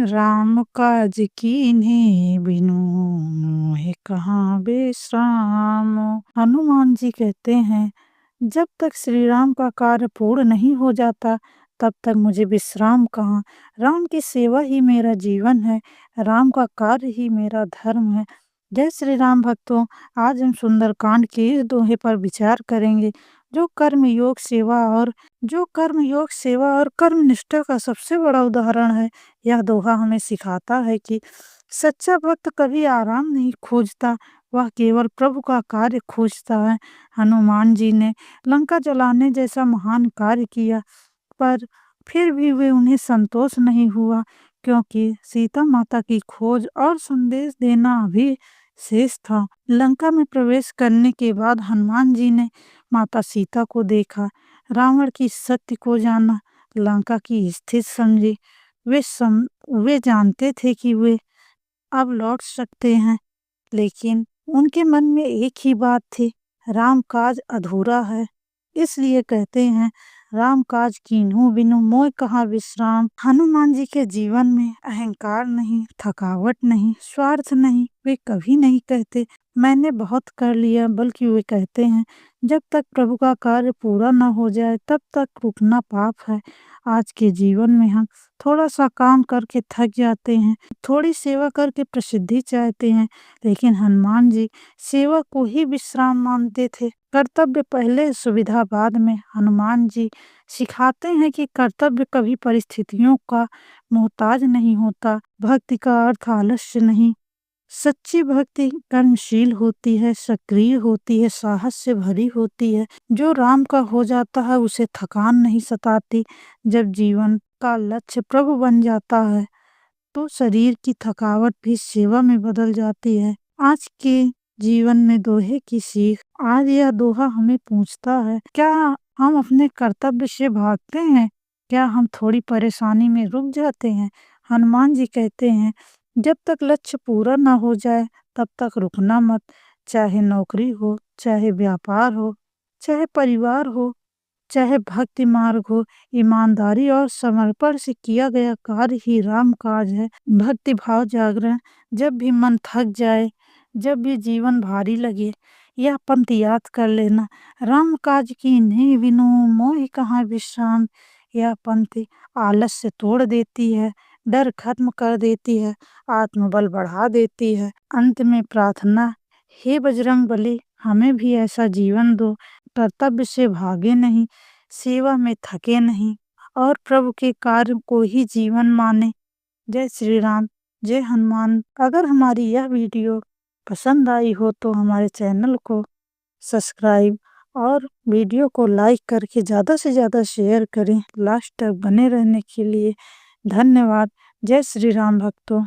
राम काज कीन्हे बिनु मोहि कहाँ विश्राम। हनुमान जी कहते हैं, जब तक श्री राम का कार्य पूर्ण नहीं हो जाता तब तक मुझे विश्राम कहाँ। राम की सेवा ही मेरा जीवन है, राम का कार्य ही मेरा धर्म है। जय श्री राम भक्तों, आज हम सुंदरकांड के इस दोहे पर विचार करेंगे जो कर्म योग सेवा और कर्म निष्ठा का सबसे बड़ा उदाहरण है। यह दोहा हमें सिखाता है कि सच्चा भक्त कभी आराम नहीं खोजता, वह केवल प्रभु का कार्य खोजता है। हनुमान जी ने लंका जलाने जैसा महान कार्य किया, पर फिर भी वे उन्हें संतोष नहीं हुआ, क्योंकि सीता माता की खोज और संदेश देना अभी शेष था। लंका में प्रवेश करने के बाद हनुमान जी ने माता सीता को देखा, रावण की सत्य को जाना, लंका की स्थिति समझी। वे जानते थे कि वे अब लौट सकते हैं, लेकिन उनके मन में एक ही बात थी, राम काज अधूरा है। इसलिए कहते हैं, राम काज कीन्हू बिनु मोय कहाँ विश्राम। हनुमान जी के जीवन में अहंकार नहीं, थकावट नहीं, स्वार्थ नहीं। वे कभी नहीं कहते मैंने बहुत कर लिया, बल्कि वे कहते हैं, जब तक प्रभु का कार्य पूरा न हो जाए तब तक रुकना पाप है। आज के जीवन में हम थोड़ा सा काम करके थक जाते हैं, थोड़ी सेवा करके प्रसिद्धि चाहते हैं, लेकिन हनुमान जी सेवा को ही विश्राम मानते थे। कर्तव्य पहले, सुविधा बाद में। हनुमान जी सिखाते हैं कि कर्तव्य कभी परिस्थितियों का मोहताज नहीं होता। भक्ति का अर्थ आलस्य नहीं, सच्ची भक्ति कर्मशील होती है, सक्रिय होती है, साहस से भरी होती है। जो राम का हो जाता है उसे थकान नहीं सताती। जब जीवन का लक्ष्य प्रभु बन जाता है तो शरीर की थकावट भी सेवा में बदल जाती है। आज के जीवन में दोहे की सीख। आज यह दोहा हमें पूछता है, क्या हम अपने कर्तव्य से भागते हैं? क्या हम थोड़ी परेशानी में रुक जाते हैं? हनुमान जी कहते हैं, जब तक लक्ष्य पूरा ना हो जाए तब तक रुकना मत। चाहे नौकरी हो, चाहे व्यापार हो, चाहे परिवार हो, चाहे भक्ति मार्ग हो, ईमानदारी और समर्पण से किया गया कार्य ही राम काज है। भक्ति भाव जागरण। जब भी मन थक जाए, जब भी जीवन भारी लगे, यह पंक्ति याद कर लेना, राम काज कीन्हे बिनु मोहि कहाँ विश्राम। यह पंक्ति आलस्य तोड़ देती है, डर खत्म कर देती है, आत्मबल बढ़ा देती है। अंत में प्रार्थना, हे बजरंग बली, हमें भी ऐसा जीवन दो, कर्तव्य से भागे नहीं, सेवा में थके नहीं और प्रभु के कार्य को ही जीवन माने। जय श्री राम, जय हनुमान। अगर हमारी यह वीडियो पसंद आई हो तो हमारे चैनल को सब्सक्राइब और वीडियो को लाइक करके ज़्यादा से ज़्यादा शेयर करें। लास्ट तक बने रहने के लिए धन्यवाद। जय श्री राम भक्तों।